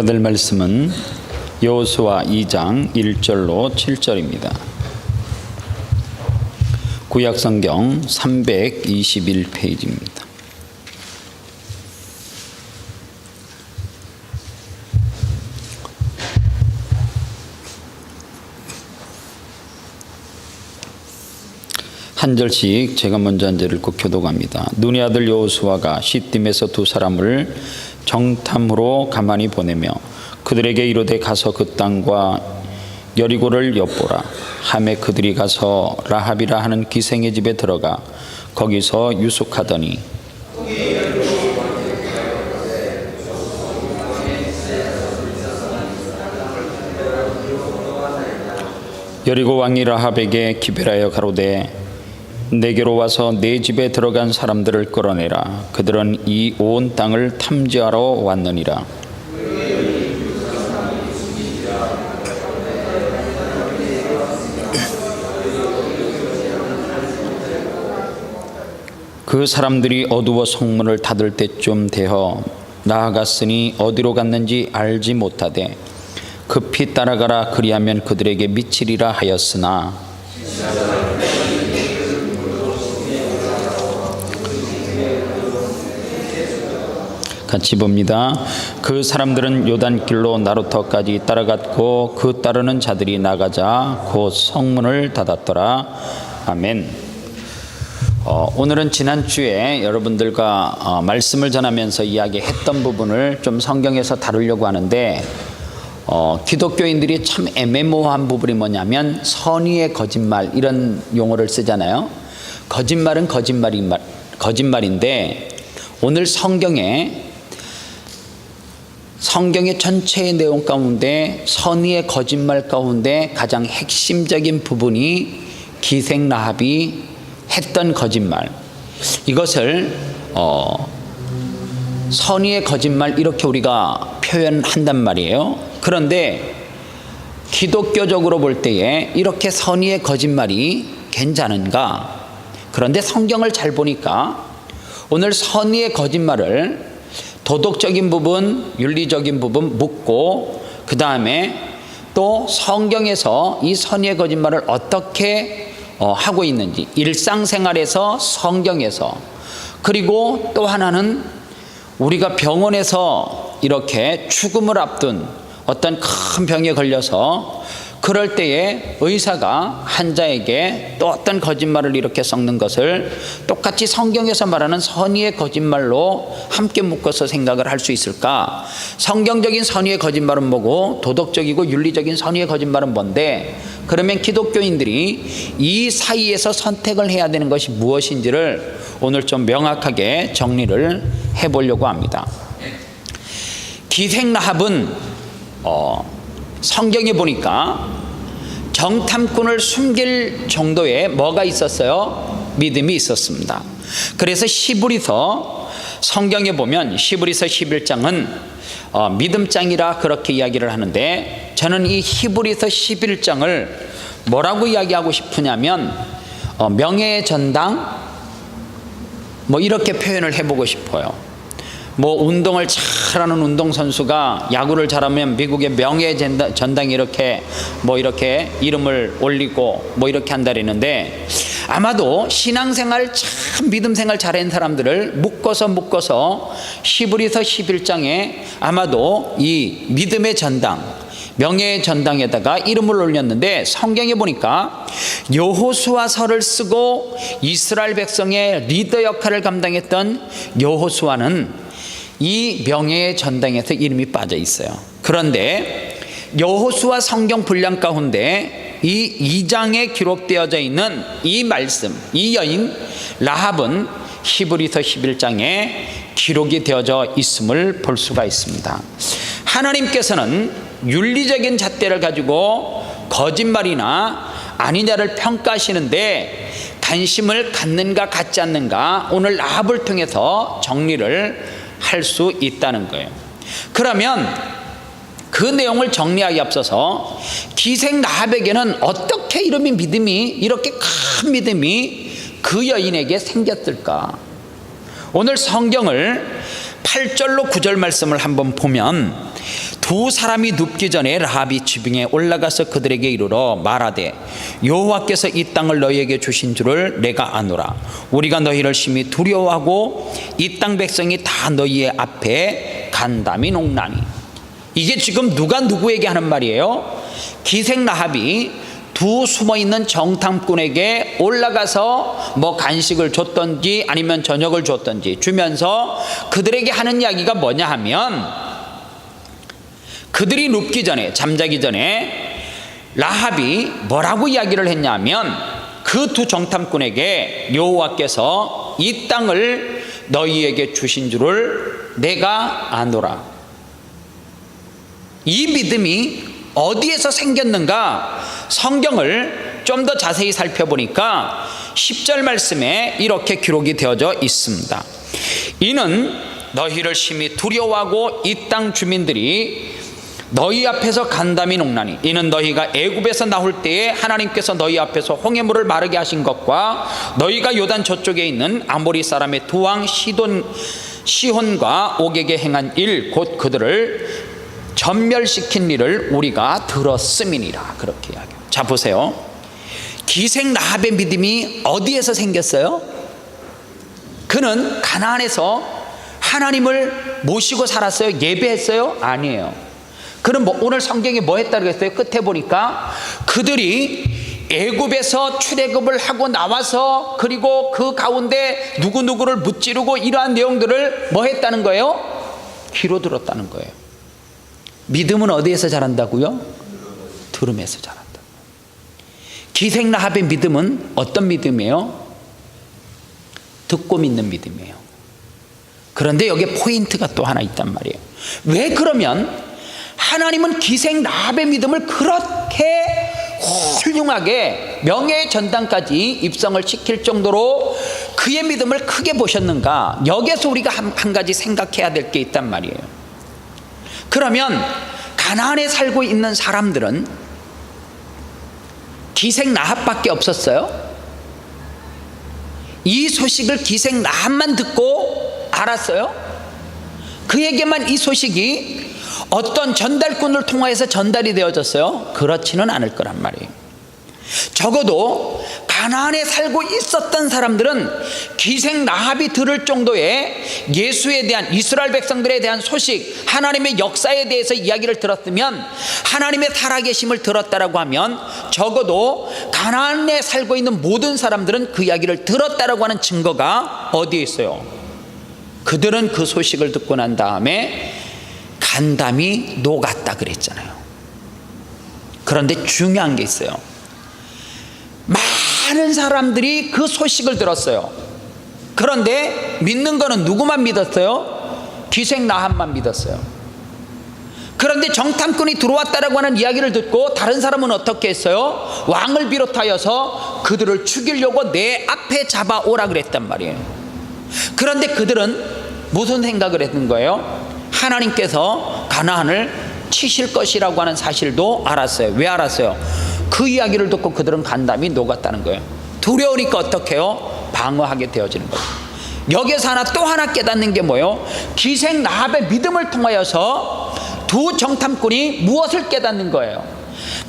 받을 말씀은 여호수아 2장 1절로 7절입니다. 구약성경 321페이지입니다. 한 절씩 제가 먼저 한 절을 꼭 교독합니다. 눈의 아들 여호수아가 시딤에서 두 사람을 정탐으로 가만히 보내며 그들에게 이르되 가서 그 땅과 여리고를 엿보라. 하매 그들이 가서 라합이라 하는 기생의 집에 들어가 거기서 유숙하더니 여리고 왕이 라합에게 기별하여 가로되 내게로 와서 내 집에 들어간 사람들을 끌어내라. 그들은 이 온 땅을 탐지하러 왔느니라. 그 사람들이 어두워 성문을 닫을 때쯤 되어 나아갔으니 어디로 갔는지 알지 못하되 급히 따라가라. 그리하면 그들에게 미치리라 하였으나 같이 봅니다. 그 사람들은 요단길로 나루터까지 따라갔고 그 따르는 자들이 나가자 곧 성문을 닫았더라. 아멘. 오늘은 지난주에 여러분들과 말씀을 전하면서 이야기했던 부분을 좀 성경에서 다루려고 하는데 기독교인들이 참 애매모호한 부분이 뭐냐면 선의의 거짓말 이런 용어를 쓰잖아요. 거짓말은 거짓말인데 오늘 성경의 전체의 내용 가운데 선의의 거짓말 가운데 가장 핵심적인 부분이 기생 라합이 했던 거짓말, 이것을 선의의 거짓말 이렇게 우리가 표현한단 말이에요. 그런데 기독교적으로 볼 때에 이렇게 선의의 거짓말이 괜찮은가? 그런데 성경을 잘 보니까 오늘 선의의 거짓말을 도덕적인 부분, 윤리적인 부분 묻고 그 다음에 또 성경에서 이 선의의 거짓말을 어떻게 하고 있는지 일상생활에서 성경에서, 그리고 또 하나는 우리가 병원에서 이렇게 죽음을 앞둔 어떤 큰 병에 걸려서 그럴 때에 의사가 환자에게 또 어떤 거짓말을 이렇게 섞는 것을 똑같이 성경에서 말하는 선의의 거짓말로 함께 묶어서 생각을 할 수 있을까? 성경적인 선의의 거짓말은 뭐고 도덕적이고 윤리적인 선의의 거짓말은 뭔데? 그러면 기독교인들이 이 사이에서 선택을 해야 되는 것이 무엇인지를 오늘 좀 명확하게 정리를 해보려고 합니다. 기생 라합은 성경에 보니까 정탐꾼을 숨길 정도의 뭐가 있었어요? 믿음이 있었습니다. 그래서 히브리서 성경에 보면 히브리서 11장은 믿음장이라 그렇게 이야기를 하는데, 저는 이 히브리서 11장을 뭐라고 이야기하고 싶으냐면 명예의 전당 뭐 이렇게 표현을 해보고 싶어요. 뭐 운동을 잘하는 운동선수가 야구를 잘하면 미국의 명예의 전당에 이렇게 뭐 이렇게 이름을 올리고 뭐 이렇게 한다랬는데, 아마도 신앙생활 참 믿음생활 잘하는 사람들을 묶어서 히브리서 11장에 아마도 이 믿음의 전당, 명예의 전당에다가 이름을 올렸는데, 성경에 보니까 여호수아서를 쓰고 이스라엘 백성의 리더 역할을 감당했던 여호수아는 이 명예의 전당에서 이름이 빠져 있어요. 그런데 여호수아 성경 분량 가운데 이 2장에 기록되어져 있는 이 말씀, 이 여인 라합은 히브리서 11장에 기록이 되어져 있음을 볼 수가 있습니다. 하나님께서는 윤리적인 잣대를 가지고 거짓말이나 아니냐를 평가하시는데 관심을 갖는가 갖지 않는가 오늘 라합을 통해서 정리를 할 수 있다는 거예요. 그러면 그 내용을 정리하기 앞서서 기생 라합에게는 어떻게 이렇게 큰 믿음이 그 여인에게 생겼을까? 오늘 성경을 8절로 9절 말씀을 한번 보면 두 사람이 눕기 전에 라합이 지붕에 올라가서 그들에게 이르러 말하되 여호와께서 이 땅을 너희에게 주신 줄을 내가 아노라. 우리가 너희를 심히 두려워하고 이 땅 백성이 다 너희의 앞에 간담이 녹나니. 이게 지금 누가 누구에게 하는 말이에요? 기생 라합이 두 숨어있는 정탐꾼에게 올라가서 뭐 간식을 줬던지 아니면 저녁을 줬던지 주면서 그들에게 하는 이야기가 뭐냐 하면, 그들이 눕기 전에, 잠자기 전에 라합이 뭐라고 이야기를 했냐면 그 두 정탐꾼에게 여호와께서 이 땅을 너희에게 주신 줄을 내가 아노라. 이 믿음이 어디에서 생겼는가? 성경을 좀 더 자세히 살펴보니까 10절 말씀에 이렇게 기록이 되어져 있습니다. 이는 너희를 심히 두려워하고 이 땅 주민들이 너희 앞에서 간담이 녹나니. 이는 너희가 애굽에서 나올 때에 하나님께서 너희 앞에서 홍해물을 마르게 하신 것과 너희가 요단 저쪽에 있는 아모리 사람의 두 왕 시혼과 옥에게 행한 일, 곧 그들을 전멸시킨 일을 우리가 들었음이니라. 그렇게 이야기해요. 자, 보세요. 기생 라합의 믿음이 어디에서 생겼어요? 그는 가나안에서 하나님을 모시고 살았어요? 예배했어요? 아니에요. 그럼 오늘 성경에 뭐 했다고 했어요? 끝에 보니까 그들이 애굽에서 출애굽을 하고 나와서 그리고 그 가운데 누구누구를 무찌르고 이러한 내용들을 뭐 했다는 거예요? 귀로 들었다는 거예요. 믿음은 어디에서 자란다고요? 들음에서 자란다. 기생 라합의 믿음은 어떤 믿음이에요? 듣고 믿는 믿음이에요. 그런데 여기에 포인트가 또 하나 있단 말이에요. 왜 그러면 하나님은 기생 라합의 믿음을 그렇게 훌륭하게 명예의 전당까지 입성을 시킬 정도로 그의 믿음을 크게 보셨는가? 여기에서 우리가 한 가지 생각해야 될 게 있단 말이에요. 그러면 가나안에 살고 있는 사람들은 기생 라합밖에 없었어요? 이 소식을 기생 라합만 듣고 알았어요? 그에게만 이 소식이 어떤 전달꾼을 통하여서 전달이 되어졌어요? 그렇지는 않을 거란 말이에요. 적어도 가나안에 살고 있었던 사람들은 기생 라합이 들을 정도의 예수에 대한, 이스라엘 백성들에 대한 소식, 하나님의 역사에 대해서 이야기를 들었으면, 하나님의 살아계심을 들었다라고 하면 적어도 가나안에 살고 있는 모든 사람들은 그 이야기를 들었다라고 하는 증거가 어디에 있어요? 그들은 그 소식을 듣고 난 다음에 간담이 녹았다 그랬잖아요. 그런데 중요한 게 있어요. 많은 사람들이 그 소식을 들었어요. 그런데 믿는 거는 누구만 믿었어요? 기생 라합만 믿었어요. 그런데 정탐꾼이 들어왔다라고 하는 이야기를 듣고 다른 사람은 어떻게 했어요? 왕을 비롯하여서 그들을 죽이려고 내 앞에 잡아오라 그랬단 말이에요. 그런데 그들은 무슨 생각을 했는 거예요? 하나님께서 가나안을 치실 것이라고 하는 사실도 알았어요. 왜 알았어요? 그 이야기를 듣고 그들은 간담이 녹았다는 거예요. 두려우니까 어떻게 해요? 방어하게 되어지는 거예요. 여기서 또 하나 깨닫는 게 뭐예요? 기생 라합의 믿음을 통하여서 두 정탐꾼이 무엇을 깨닫는 거예요?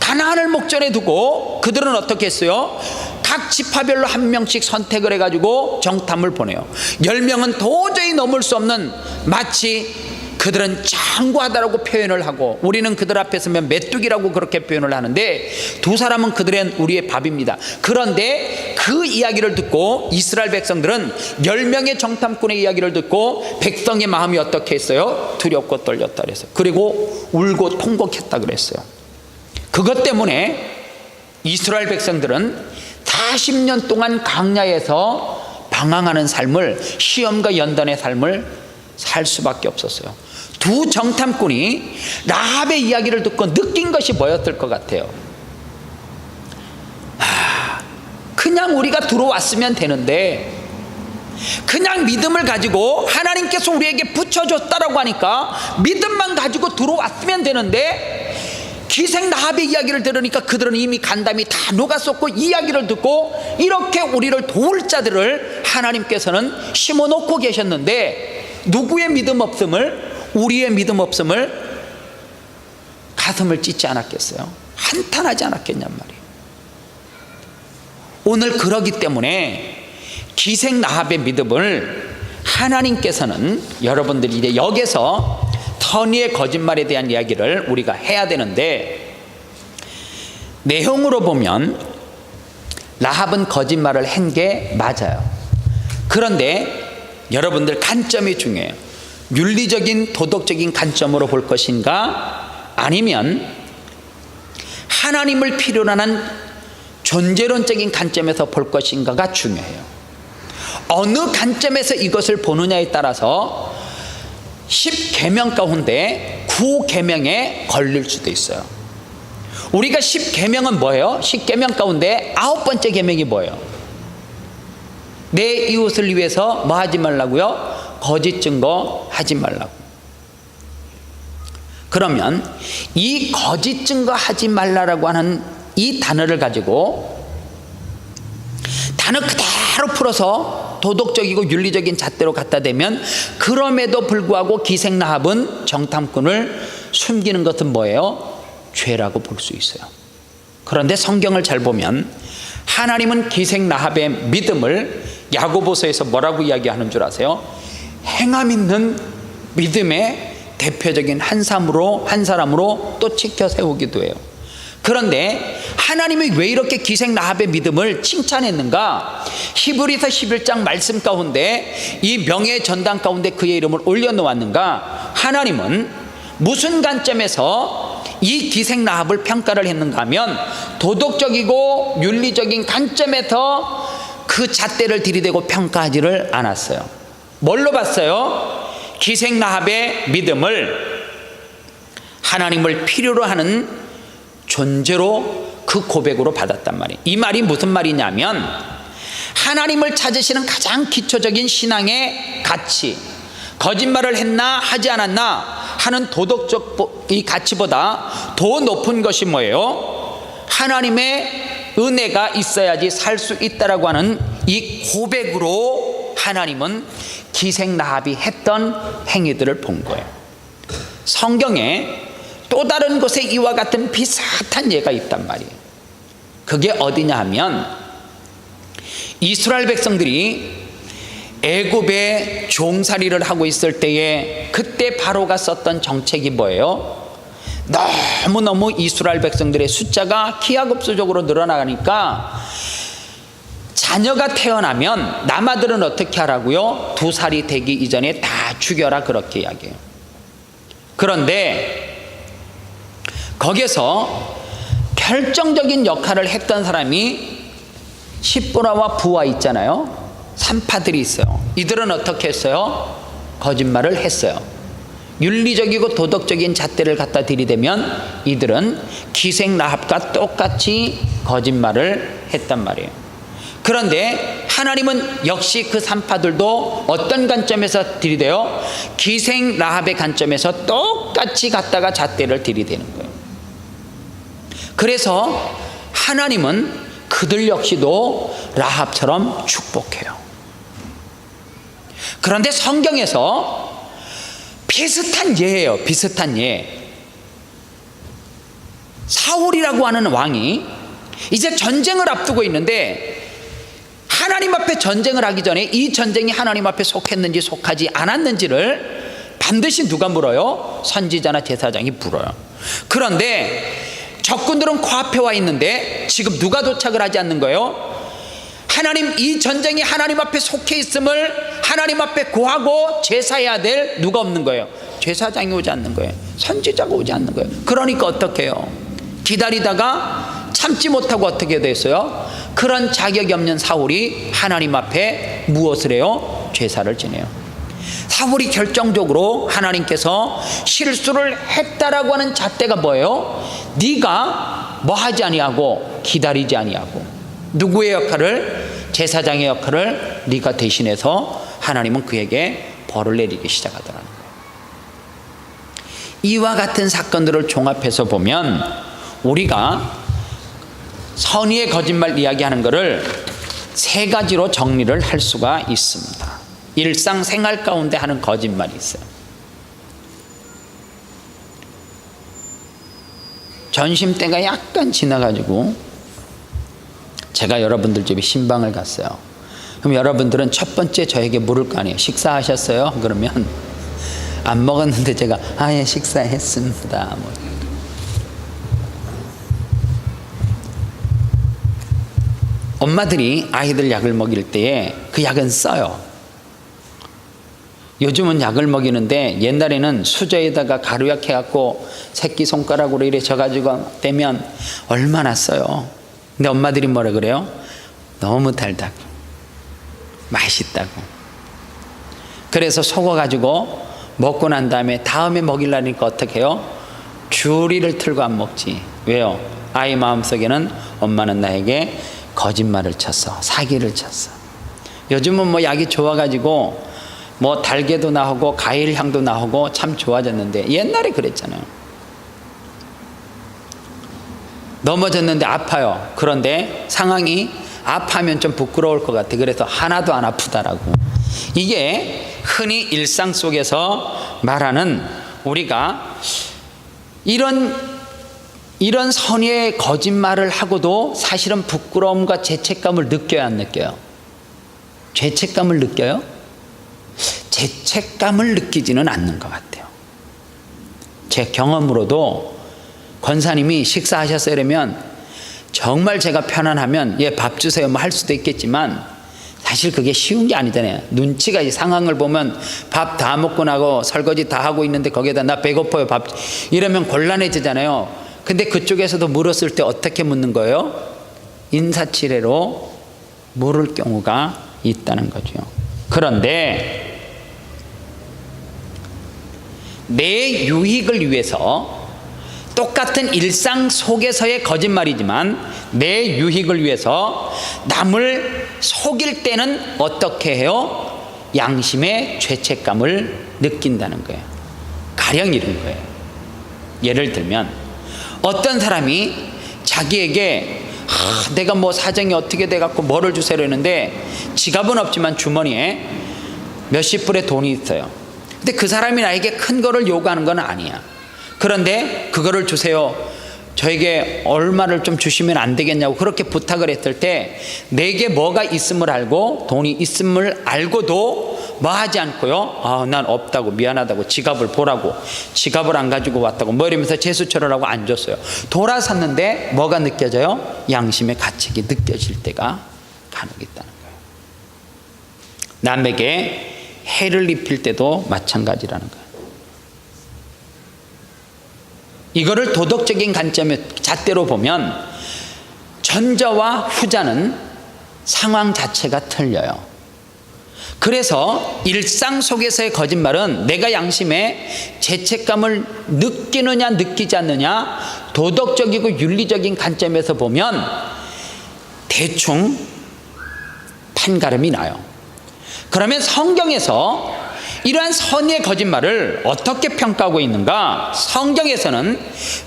가나안을 목전에 두고 그들은 어떻게 했어요? 각 지파별로 한 명씩 선택을 해가지고 정탐을 보내요. 10명은 도저히 넘을 수 없는, 마치 그들은 장구하다라고 표현을 하고 우리는 그들 앞에 서면 메뚜기라고 그렇게 표현을 하는데, 두 사람은 그들은 우리의 밥입니다. 그런데 그 이야기를 듣고 이스라엘 백성들은 10명의 정탐꾼의 이야기를 듣고 백성의 마음이 어떻게 했어요? 두렵고 떨렸다 그랬어요. 그리고 울고 통곡했다 그랬어요. 그것 때문에 이스라엘 백성들은 40년 동안 광야에서 방황하는 삶을, 시험과 연단의 삶을 살 수밖에 없었어요. 두 정탐꾼이 라합의 이야기를 듣고 느낀 것이 뭐였을 것 같아요? 그냥 우리가 들어왔으면 되는데, 그냥 믿음을 가지고 하나님께서 우리에게 붙여줬다라고 하니까 믿음만 가지고 들어왔으면 되는데, 기생 라합의 이야기를 들으니까 그들은 이미 간담이 다 녹았었고, 이야기를 듣고 이렇게 우리를 도울 자들을 하나님께서는 심어놓고 계셨는데, 누구의 믿음 없음을, 우리의 믿음 없음을 가슴을 찢지 않았겠어요? 한탄하지 않았겠냔 말이에요. 오늘 그러기 때문에 기생 라합의 믿음을 하나님께서는 여러분들이 이제 여기서 선의의 거짓말에 대한 이야기를 우리가 해야 되는데, 내용으로 보면 라합은 거짓말을 한 게 맞아요. 그런데 여러분들 관점이 중요해요. 윤리적인 도덕적인 관점으로 볼 것인가, 아니면 하나님을 필요로 하는 존재론적인 관점에서 볼 것인가가 중요해요. 어느 관점에서 이것을 보느냐에 따라서 10계명 가운데 9계명에 걸릴 수도 있어요. 우리가 10계명은 뭐예요? 10계명 가운데 9번째 계명이 뭐예요? 내 이웃을 위해서 뭐 하지 말라고요? 거짓 증거 하지 말라고. 그러면 이 거짓 증거 하지 말라라고 하는 이 단어를 가지고 단어 그대로 풀어서 도덕적이고 윤리적인 잣대로 갖다 대면, 그럼에도 불구하고 기생 라합은 정탐꾼을 숨기는 것은 뭐예요? 죄라고 볼 수 있어요. 그런데 성경을 잘 보면 하나님은 기생 라합의 믿음을 야고보서에서 뭐라고 이야기하는 줄 아세요? 행함 있는 믿음의 대표적인 한 사람으로 또 지켜 세우기도 해요. 그런데 하나님이 왜 이렇게 기생 라합의 믿음을 칭찬했는가? 히브리서 11장 말씀 가운데 이 명예 전당 가운데 그의 이름을 올려놓았는가? 하나님은 무슨 관점에서 이 기생 라합을 평가를 했는가 하면, 도덕적이고 윤리적인 관점에서 그 잣대를 들이대고 평가하지를 않았어요. 뭘로 봤어요? 기생 라합의 믿음을 하나님을 필요로 하는 존재로, 그 고백으로 받았단 말이에요. 이 말이 무슨 말이냐면, 하나님을 찾으시는 가장 기초적인 신앙의 가치, 거짓말을 했나 하지 않았나 하는 도덕적 이 가치보다 더 높은 것이 뭐예요? 하나님의 은혜가 있어야지 살 수 있다라고 하는 이 고백으로 하나님은 기생 라합이 했던 행위들을 본 거예요. 성경에 또 다른 곳에 이와 같은 비슷한 예가 있단 말이에요. 그게 어디냐 하면, 이스라엘 백성들이 애굽에 종살이를 하고 있을 때에 그때 바로가 썼던 정책이 뭐예요? 너무너무 이스라엘 백성들의 숫자가 기하급수적으로 늘어나가니까 자녀가 태어나면 남아들은 어떻게 하라고요? 2살이 되기 이전에 다 죽여라, 그렇게 이야기해요. 그런데 거기서 결정적인 역할을 했던 사람이 시브라와 부하 있잖아요. 산파들이 있어요. 이들은 어떻게 했어요? 거짓말을 했어요. 윤리적이고 도덕적인 잣대를 갖다 들이대면 이들은 기생 라합과 똑같이 거짓말을 했단 말이에요. 그런데 하나님은 역시 그 산파들도 어떤 관점에서 들이대요? 기생 라합의 관점에서 똑같이 갖다가 잣대를 들이대는 거예요. 그래서 하나님은 그들 역시도 라합처럼 축복해요. 그런데 성경에서 비슷한 예예요. 비슷한 예. 사울이라고 하는 왕이 이제 전쟁을 앞두고 있는데, 하나님 앞에 전쟁을 하기 전에 이 전쟁이 하나님 앞에 속했는지 속하지 않았는지를 반드시 누가 물어요? 선지자나 제사장이 물어요. 그런데 적군들은 코앞에 와 있는데 지금 누가 도착을 하지 않는 거예요? 하나님, 이 전쟁이 하나님 앞에 속해 있음을 하나님 앞에 고하고 제사해야 될 누가 없는 거예요. 제사장이 오지 않는 거예요. 선지자가 오지 않는 거예요. 그러니까 어떻게 해요? 기다리다가 참지 못하고 어떻게 됐어요? 그런 자격이 없는 사울이 하나님 앞에 무엇을 해요? 제사를 지내요. 사울이 결정적으로 하나님께서 실수를 했다라고 하는 잣대가 뭐예요? 네가 뭐 하지 아니하고 기다리지 아니하고, 누구의 역할을? 제사장의 역할을 네가 대신해서 하나님은 그에게 벌을 내리기 시작하더라는 거예요. 이와 같은 사건들을 종합해서 보면 우리가 선의의 거짓말 이야기하는 것을 세 가지로 정리를 할 수가 있습니다. 일상생활 가운데 하는 거짓말이 있어요. 전심 때가 약간 지나가지고 제가 여러분들 집에 신방을 갔어요. 그럼 여러분들은 첫 번째 저에게 물을 거 아니에요. 식사하셨어요? 그러면 안 먹었는데 제가 예 식사했습니다. 엄마들이 아이들 약을 먹일 때에 그 약은 써요. 요즘은 약을 먹이는데 옛날에는 수저에다가 가루약 해갖고 새끼손가락으로 이래 져가지고 떼면 얼마나 써요. 근데 엄마들이 뭐라 그래요? 너무 달다고, 맛있다고. 그래서 속아가지고 먹고 난 다음에 먹이려니까 어떻게 해요? 주리를 틀고 안 먹지. 왜요? 아이 마음속에는 엄마는 나에게 거짓말을 쳤어, 사기를 쳤어. 요즘은 뭐 약이 좋아가지고 뭐 달개도 나오고 과일 향도 나오고 참 좋아졌는데 옛날에 그랬잖아요. 넘어졌는데 아파요. 그런데 상황이 아파하면 좀 부끄러울 것 같아. 그래서 하나도 안 아프다라고. 이게 흔히 일상 속에서 말하는 우리가 이런 선의의 거짓말을 하고도 사실은 부끄러움과 죄책감을 느껴야 안 느껴요? 죄책감을 느껴요? 죄책감을 느끼지는 않는 것 같아요. 제 경험으로도 권사님이 식사하셨어요 이러면 정말 제가 편안하면 밥 주세요 뭐 할 수도 있겠지만 사실 그게 쉬운 게 아니잖아요. 눈치가 이 상황을 보면 밥 다 먹고 나고 설거지 다 하고 있는데 거기에다 나 배고파요 밥 이러면 곤란해지잖아요. 근데 그쪽에서도 물었을 때 어떻게 묻는 거예요? 인사치레로 물을 경우가 있다는 거죠. 그런데 내 유익을 위해서 똑같은 일상 속에서의 거짓말이지만 내 유익을 위해서 남을 속일 때는 어떻게 해요? 양심의 죄책감을 느낀다는 거예요. 가령 이런 거예요. 예를 들면 어떤 사람이 자기에게 내가 뭐 사정이 어떻게 돼갖고 뭐를 주세요 했는데 지갑은 없지만 주머니에 몇십 불의 돈이 있어요. 근데 그 사람이 나에게 큰 거를 요구하는 건 아니야. 그런데 그거를 주세요, 저에게 얼마를 좀 주시면 안 되겠냐고 그렇게 부탁을 했을 때 내게 뭐가 있음을 알고 돈이 있음을 알고도 뭐 하지 않고요, 난 없다고, 미안하다고, 지갑을 보라고, 지갑을 안 가지고 왔다고 뭐 이러면서 재수처를 하고 안 줬어요. 돌아섰는데 뭐가 느껴져요? 양심의 가책이 느껴질 때가 간혹 있다는 거예요. 남에게 해를 입힐 때도 마찬가지라는 거예요. 이거를 도덕적인 관점의 잣대로 보면 전자와 후자는 상황 자체가 틀려요. 그래서 일상 속에서의 거짓말은 내가 양심에 죄책감을 느끼느냐 느끼지 않느냐 도덕적이고 윤리적인 관점에서 보면 대충 판가름이 나요. 그러면 성경에서 이러한 선의의 거짓말을 어떻게 평가하고 있는가? 성경에서는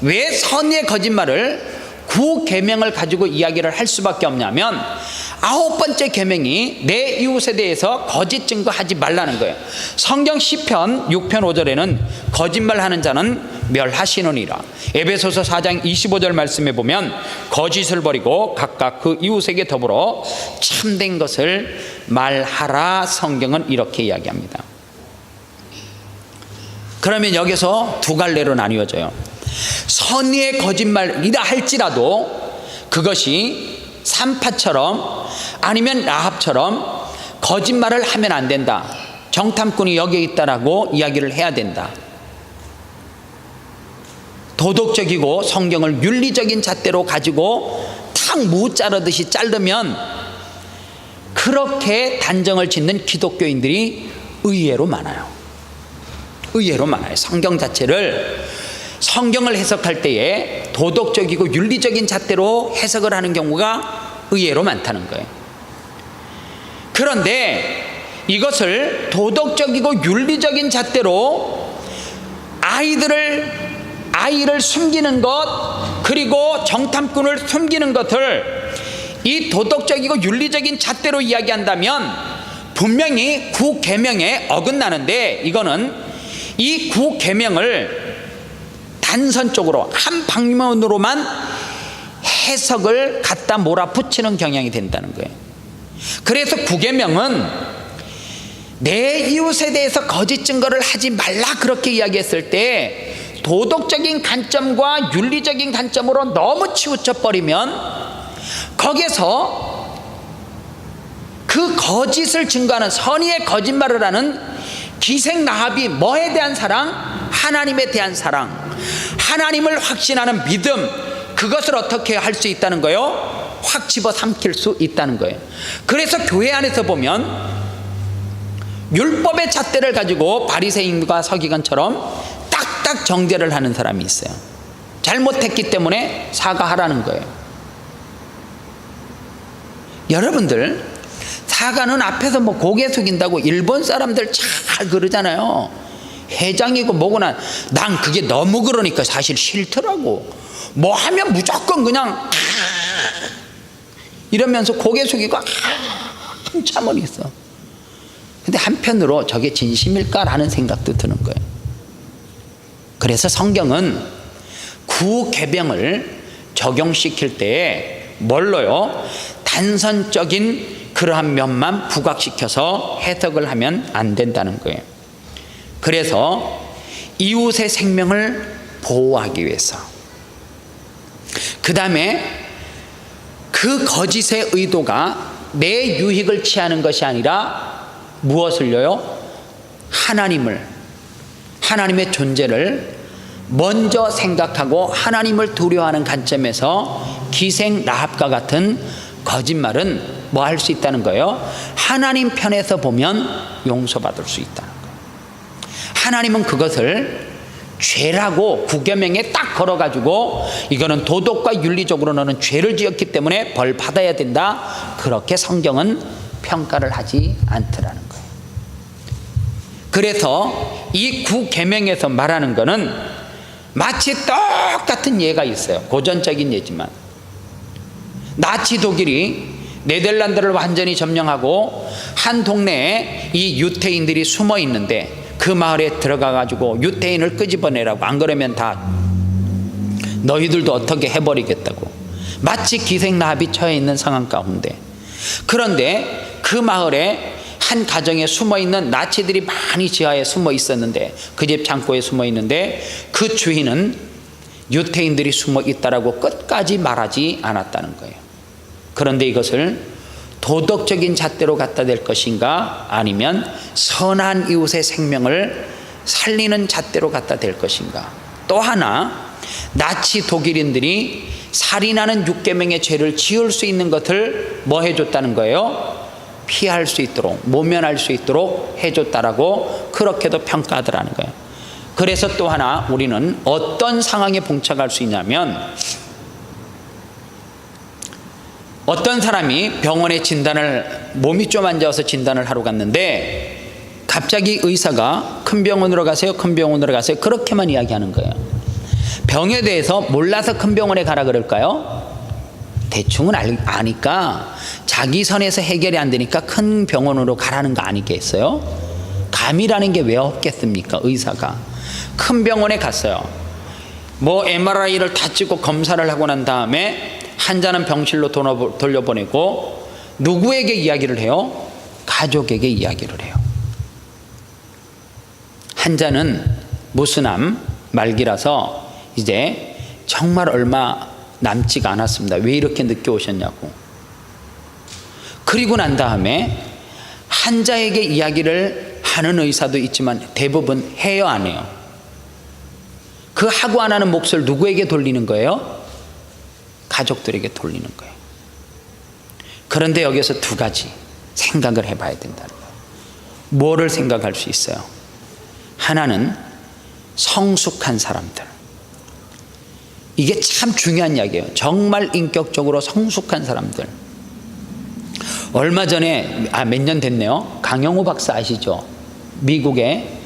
왜 선의의 거짓말을 9계명을 가지고 이야기를 할 수밖에 없냐면 9번째 계명이 내 이웃에 대해서 거짓 증거하지 말라는 거예요. 성경 시편 6편 5절에는 거짓말하는 자는 멸하시느니라. 에베소서 4장 25절 말씀에 보면 거짓을 버리고 각각 그 이웃에게 더불어 참된 것을 말하라. 성경은 이렇게 이야기합니다. 그러면 여기서 두 갈래로 나뉘어져요. 선의의 거짓말이라 할지라도 그것이 산파처럼 아니면 라합처럼 거짓말을 하면 안 된다. 정탐꾼이 여기에 있다라고 이야기를 해야 된다. 도덕적이고 성경을 윤리적인 잣대로 가지고 탁 무 자르듯이 자르면 그렇게 단정을 짓는 기독교인들이 의외로 많아요. 의외로 많아요. 성경 자체를 성경을 해석할 때에 도덕적이고 윤리적인 잣대로 해석을 하는 경우가 의외로 많다는 거예요. 그런데 이것을 도덕적이고 윤리적인 잣대로 아이를 숨기는 것 그리고 정탐꾼을 숨기는 것을 이 도덕적이고 윤리적인 잣대로 이야기한다면 분명히 9계명에 어긋나는데 이거는 이 9계명을 단선적으로 한 방면으로만 해석을 갖다 몰아붙이는 경향이 된다는 거예요. 그래서 구계명은 내 이웃에 대해서 거짓 증거를 하지 말라 그렇게 이야기했을 때 도덕적인 관점과 윤리적인 관점으로 너무 치우쳐 버리면 거기에서 그 거짓을 증거하는 선의의 거짓말을 하는 기생나합이 뭐에 대한 사랑? 하나님에 대한 사랑, 하나님을 확신하는 믿음, 그것을 어떻게 할 수 있다는 거예요? 확 집어삼킬 수 있다는 거예요. 그래서 교회 안에서 보면 율법의 잣대를 가지고 바리새인과 서기관처럼 딱딱 정죄를 하는 사람이 있어요. 잘못했기 때문에 사과하라는 거예요. 여러분들, 사과는 앞에서 뭐 고개 숙인다고 일본 사람들 잘 그러잖아요. 회장이고 뭐구나. 난 그게 너무 그러니까 사실 싫더라고. 뭐 하면 무조건 그냥 이러면서 고개 숙이고 한참을 있어. 근데 한편으로 저게 진심일까라는 생각도 드는 거예요. 그래서 성경은 구계명을 적용시킬 때에 뭘로요? 단선적인 그러한 면만 부각시켜서 해석을 하면 안 된다는 거예요. 그래서 이웃의 생명을 보호하기 위해서, 그 다음에 그 거짓의 의도가 내 유익을 취하는 것이 아니라 무엇을요? 하나님의 존재를 먼저 생각하고 하나님을 두려워하는 관점에서 기생라합과 같은 거짓말은 뭐 할 수 있다는 거예요? 하나님 편에서 보면 용서받을 수 있다는 거예요. 하나님은 그것을 죄라고 구계명에 딱 걸어가지고 이거는 도덕과 윤리적으로 너는 죄를 지었기 때문에 벌 받아야 된다, 그렇게 성경은 평가를 하지 않더라는 거예요. 그래서 이 구계명에서 말하는 거는 마치 똑같은 예가 있어요. 고전적인 예지만 나치 독일이 네덜란드를 완전히 점령하고 한 동네에 이 유태인들이 숨어 있는데 그 마을에 들어가 가지고 유태인을 끄집어내라고, 안 그러면 다 너희들도 어떻게 해버리겠다고, 마치 기생나합이 처해 있는 상황 가운데, 그런데 그 마을에 한 가정에 숨어 있는 나치들이 많이 지하에 숨어 있었는데, 그 집 창고에 숨어 있는데 그 주인은 유태인들이 숨어 있다라고 끝까지 말하지 않았다는 거예요. 그런데 이것을 도덕적인 잣대로 갖다 댈 것인가, 아니면 선한 이웃의 생명을 살리는 잣대로 갖다 댈 것인가. 또 하나, 나치 독일인들이 살인하는 육계명의 죄를 지을 수 있는 것을 뭐 해줬다는 거예요? 피할 수 있도록, 모면할 수 있도록 해줬다라고 그렇게도 평가하더라는 거예요. 그래서 또 하나 우리는 어떤 상황에 봉착할 수 있냐면, 어떤 사람이 병원에 몸이 좀 안 좋아서 진단을 하러 갔는데 갑자기 의사가 큰 병원으로 가세요, 큰 병원으로 가세요, 그렇게만 이야기하는 거예요. 병에 대해서 몰라서 큰 병원에 가라 그럴까요? 대충은 아니까 자기 선에서 해결이 안 되니까 큰 병원으로 가라는 거 아니겠어요? 감이라는 게 왜 없겠습니까? 의사가 큰 병원에 갔어요. 뭐 MRI를 다 찍고 검사를 하고 난 다음에 환자는 병실로 돌려보내고 누구에게 이야기를 해요? 가족에게 이야기를 해요. 환자는 무스남 말기라서 이제 정말 얼마 남지가 않았습니다. 왜 이렇게 늦게 오셨냐고. 그리고 난 다음에 환자에게 이야기를 하는 의사도 있지만 대부분 해요, 안 해요? 그 하고 안 하는 몫을 누구에게 돌리는 거예요? 가족들에게 돌리는 거예요. 그런데 여기서 두 가지 생각을 해봐야 된다는 거예요. 뭐를 생각할 수 있어요? 하나는 성숙한 사람들. 이게 참 중요한 이야기예요. 정말 인격적으로 성숙한 사람들. 얼마 전에 몇 년 됐네요. 강영우 박사 아시죠? 미국에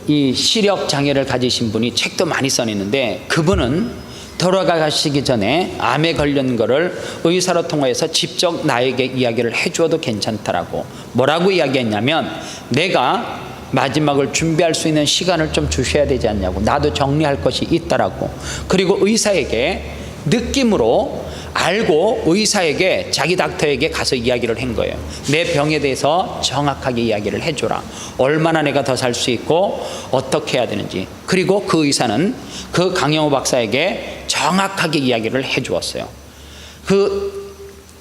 이 시력 장애를 가지신 분이 책도 많이 써냈는데, 그분은 돌아가시기 전에 암에 걸린 거를 의사로 통해서 직접 나에게 이야기를 해주어도 괜찮다라고. 뭐라고 이야기했냐면, 내가 마지막을 준비할 수 있는 시간을 좀 주셔야 되지 않냐고. 나도 정리할 것이 있다라고. 그리고 의사에게 느낌으로 알고 의사에게, 자기 닥터에게 가서 이야기를 한 거예요. 내 병에 대해서 정확하게 이야기를 해줘라. 얼마나 내가 더 살 수 있고 어떻게 해야 되는지. 그리고 그 의사는 그 강영호 박사에게 정확하게 이야기를 해주었어요. 그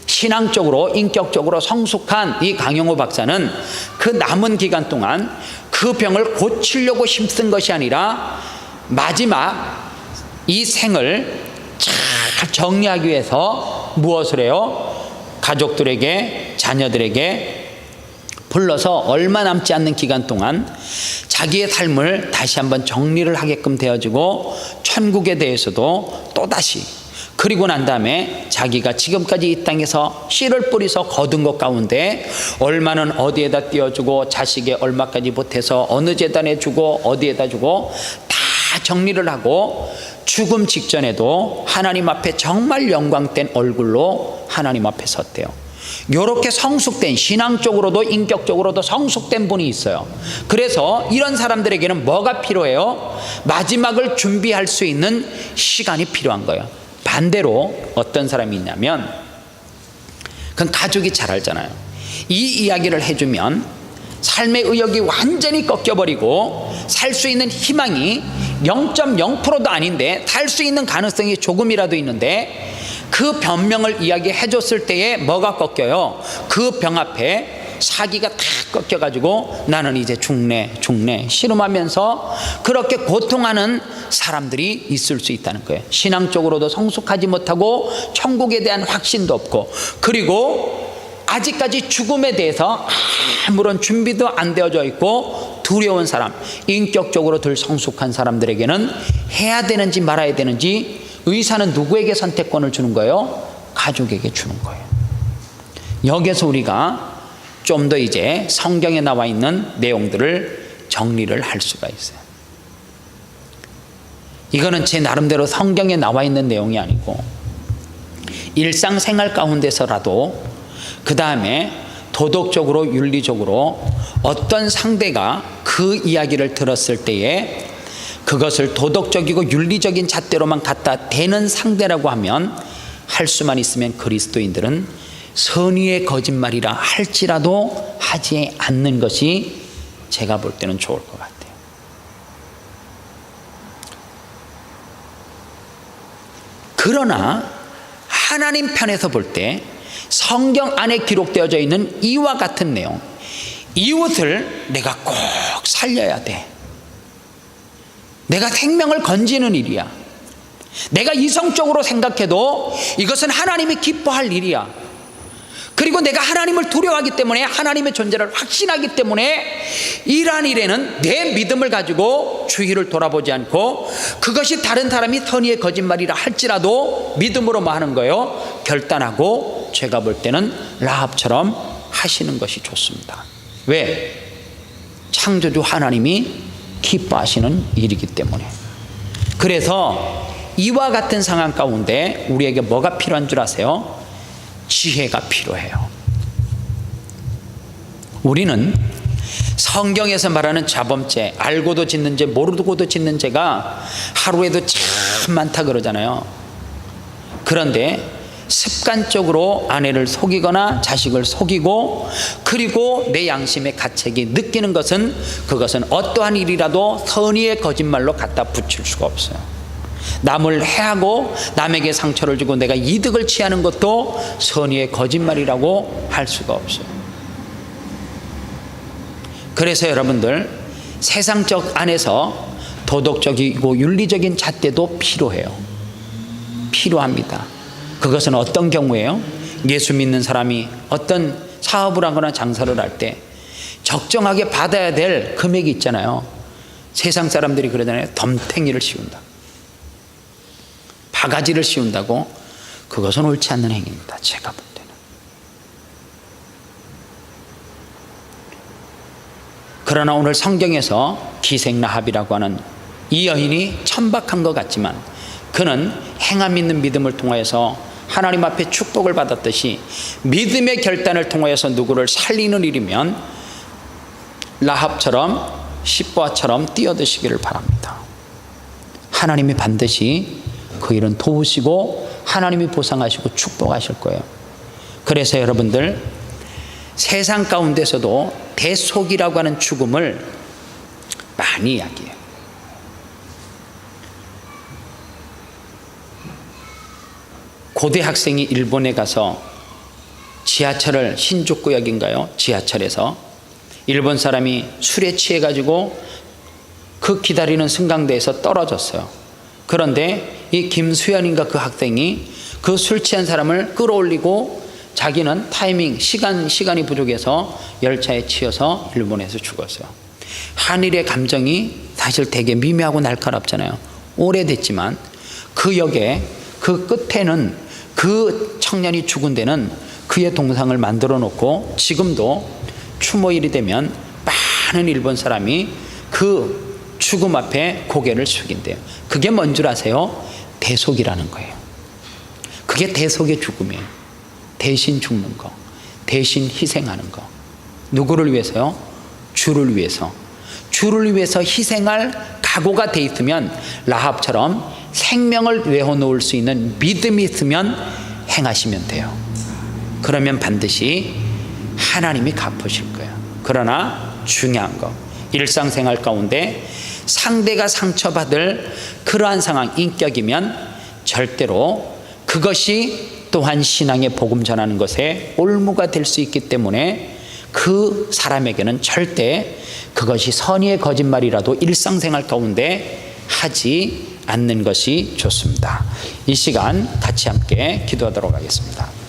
신앙적으로 인격적으로 성숙한 이 강영호 박사는 그 남은 기간 동안 그 병을 고치려고 힘쓴 것이 아니라 마지막 이 생을 잘 정리하기 위해서 무엇을 해요? 가족들에게, 자녀들에게 불러서 얼마 남지 않는 기간 동안 자기의 삶을 다시 한번 정리를 하게끔 되어지고, 천국에 대해서도 또다시, 그리고 난 다음에 자기가 지금까지 이 땅에서 씨를 뿌리서 거둔 것 가운데 얼마는 어디에다 띄워주고, 자식에 얼마까지 보태서 어느 재단에 주고 어디에다 주고 다 정리를 하고, 죽음 직전에도 하나님 앞에 정말 영광된 얼굴로 하나님 앞에 섰대요. 이렇게 성숙된, 신앙적으로도 인격적으로도 성숙된 분이 있어요. 그래서 이런 사람들에게는 뭐가 필요해요? 마지막을 준비할 수 있는 시간이 필요한 거예요. 반대로 어떤 사람이 있냐면, 그건 가족이 잘 알잖아요. 이 이야기를 해주면 삶의 의욕이 완전히 꺾여버리고 살 수 있는 희망이 0.0%도 아닌데, 살 수 있는 가능성이 조금이라도 있는데, 그 변명을 이야기해 줬을 때에 뭐가 꺾여요? 그 병 앞에 사기가 다 꺾여가지고 나는 이제 죽네 씨름하면서 그렇게 고통하는 사람들이 있을 수 있다는 거예요. 신앙적으로도 성숙하지 못하고 천국에 대한 확신도 없고, 그리고 아직까지 죽음에 대해서 아무런 준비도 안 되어져 있고 두려운 사람, 인격적으로 덜 성숙한 사람들에게는 해야 되는지 말아야 되는지 의사는 누구에게 선택권을 주는 거예요? 가족에게 주는 거예요. 여기서 우리가 좀 더 이제 성경에 나와 있는 내용들을 정리를 할 수가 있어요. 이거는 제 나름대로 성경에 나와 있는 내용이 아니고, 일상생활 가운데서라도, 그 다음에 도덕적으로, 윤리적으로 어떤 상대가 그 이야기를 들었을 때에 그것을 도덕적이고 윤리적인 잣대로만 갖다 대는 상대라고 하면, 할 수만 있으면 그리스도인들은 선의의 거짓말이라 할지라도 하지 않는 것이 제가 볼 때는 좋을 것 같아요. 그러나 하나님 편에서 볼 때 성경 안에 기록되어져 있는 이와 같은 내용, 이웃을 내가 꼭 살려야 돼. 내가 생명을 건지는 일이야. 내가 이성적으로 생각해도 이것은 하나님이 기뻐할 일이야. 그리고 내가 하나님을 두려워하기 때문에, 하나님의 존재를 확신하기 때문에 이러한 일에는 내 믿음을 가지고 주위를 돌아보지 않고, 그것이 다른 사람이 선의의 거짓말이라 할지라도 믿음으로 하는 거예요. 결단하고 제가 볼 때는 라합처럼 하시는 것이 좋습니다. 왜? 창조주 하나님이 기뻐하시는 일이기 때문에. 그래서 이와 같은 상황 가운데 우리에게 뭐가 필요한 줄 아세요? 지혜가 필요해요. 우리는 성경에서 말하는 자범죄, 알고도 짓는 죄, 모르고도 짓는 죄가 하루에도 참 많다 그러잖아요. 그런데 습관적으로 아내를 속이거나 자식을 속이고, 그리고 내 양심의 가책이 느끼는 것은, 그것은 어떠한 일이라도 선의의 거짓말로 갖다 붙일 수가 없어요. 남을 해하고 남에게 상처를 주고 내가 이득을 취하는 것도 선의의 거짓말이라고 할 수가 없어요. 그래서 여러분들, 세상적 안에서 도덕적이고 윤리적인 잣대도 필요해요. 필요합니다. 그것은 어떤 경우에요? 예수 믿는 사람이 어떤 사업을 하거나 장사를 할 때 적정하게 받아야 될 금액이 있잖아요. 세상 사람들이 그러잖아요. 덤탱이를 씌운다, 바가지를 씌운다고. 그것은 옳지 않는 행위입니다. 제가 볼 때는. 그러나 오늘 성경에서 기생라합이라고 하는 이 여인이 천박한 것 같지만, 그는 행함 있는 믿음을 통하여서 하나님 앞에 축복을 받았듯이 믿음의 결단을 통하여서 누구를 살리는 일이면 라합처럼 십보아처럼 뛰어드시기를 바랍니다. 하나님이 반드시 그 일은 도우시고 하나님이 보상하시고 축복하실 거예요. 그래서 여러분들 세상 가운데서도 대속이라고 하는 죽음을 많이 이야기해요. 고대 학생이 일본에 가서 지하철을 신주쿠역인가요? 지하철에서 일본 사람이 술에 취해가지고 그 기다리는 승강대에서 떨어졌어요. 그런데 이 김수현인가 그 학생이 그 술 취한 사람을 끌어올리고 자기는 타이밍 시간이 부족해서 열차에 치여서 일본에서 죽었어요. 한일의 감정이 사실 되게 미묘하고 날카롭잖아요. 오래됐지만 그 역에 그 끝에는 그 청년이 죽은 데는 그의 동상을 만들어 놓고 지금도 추모일이 되면 많은 일본 사람이 그 죽음 앞에 고개를 숙인대요. 그게 뭔 줄 아세요? 대속이라는 거예요. 그게 대속의 죽음이에요. 대신 죽는 거, 대신 희생하는 거. 누구를 위해서요? 주를 위해서. 주를 위해서 희생할 각오가 돼 있으면 라합처럼 생명을 내어놓을 수 있는 믿음이 있으면 행하시면 돼요. 그러면 반드시 하나님이 갚으실 거예요. 그러나 중요한 거, 일상생활 가운데 상대가 상처받을 그러한 상황, 인격이면 절대로 그것이 또한 신앙의 복음 전하는 것에 올무가 될 수 있기 때문에 그 사람에게는 절대 그것이 선의의 거짓말이라도 일상생활 가운데 하지 않는 것이 좋습니다. 이 시간 같이 함께 기도하도록 하겠습니다.